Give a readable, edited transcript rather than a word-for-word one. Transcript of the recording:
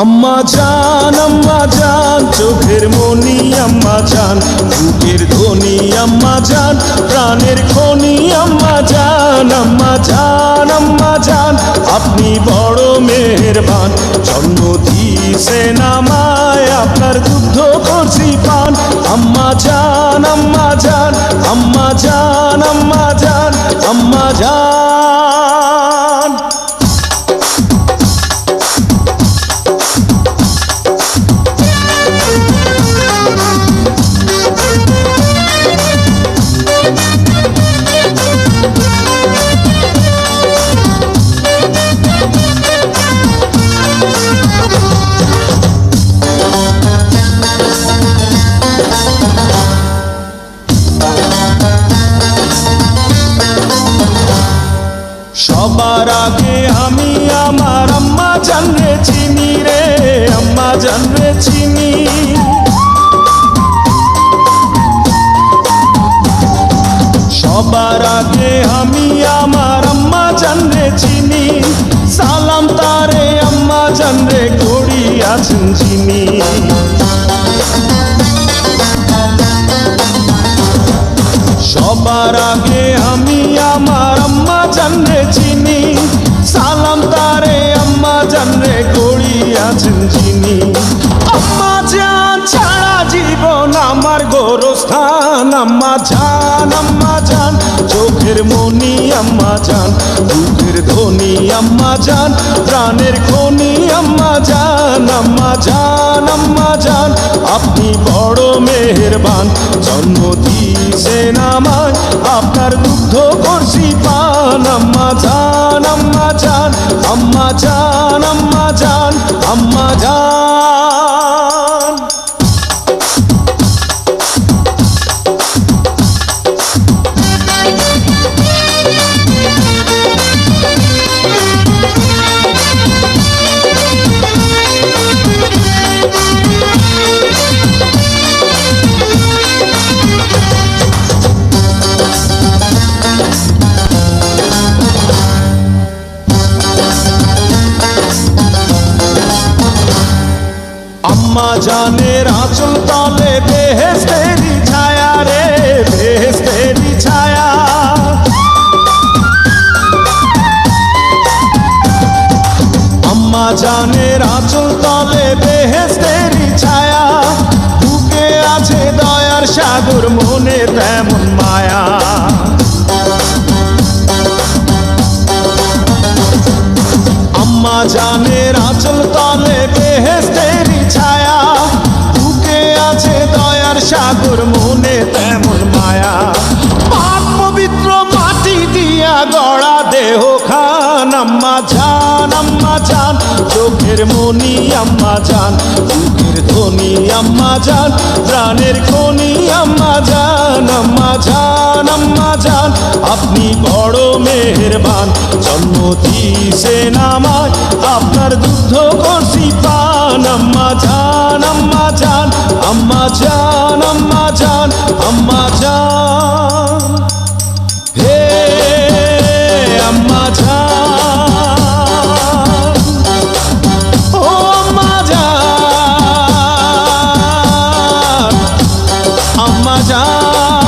আম্মা জান চোখের মনি আম্মা জান, বুকের ধ্বনি আম্মা জান, প্রাণের খনি আম্মা জান। আম্মা জান আপনি বড় মেহেরবান, জন্ম দিয়েছেন আমায়, আপনার দুগ্ধ করছি পান। আম্মা জান আম্মা জান আম্মা জান আম্মা জান আম্মা জান। সবার আগে আমি আমার আম্মা জানরে চিনি রে, আম্মা জানরে চিনি। সবার আগে আমি আমার আম্মা জানরে চিনি, সালাম তারে আম্মা জানরে করি আছেন চিনি। সবার আগে আমি আমার আম্মা জানরে চিনি, সালাম তারে আম্মা জানরে করি আছেন চিনি। আম্মা জান ছাড়া জীবন আমার গোরস্থান। আম্মা জান চোখের মনি আম্মা জান, বুকের ধ্বনি আম্মা জান, প্রাণের খনি আম্মা জান। আম্মা জান আপনি বড় মেহেরবান, জন্ম দিয়েছেন আমায়, আপনার দুগ্ধ করছি পান। আম্মা জান আম্মা জান আম্মা জান আম্মা জান আম্মা জান। আম্মা জানের আঁচল তলে বেহেশতেরি ছায়া রে, বেহেশতেরি ছায়া। আম্মা জানের আঁচল তলে বেহেশতেরি ছায়া, বুকে আছে দয়ার সাগর, মনে তেমন মায়া। আম্মা জানের আঁচল তলে বেহেশতেরি ছায়া, বুকে আছে দয়ার সাগর, মনে তেমন মায়া। পাক পবিত্র মাটি দিয়া গড়া দেহ খান। আম্মা জান চোখের মনি আম্মা জান, বুকের ধ্বনি আম্মা জান, প্রাণের খনি আম্মা জান। আম্মা জান আপনি বড় মেহেরবান, জন্ম দিয়েছেন আমায়, আপনার দুগ্ধ করছি পান। আম্মা জান আম্মা জান আম্মা জান আম্মা জান আম্মা জান। হে আম্মা জান, ও আম্মা জান আম্মা জান।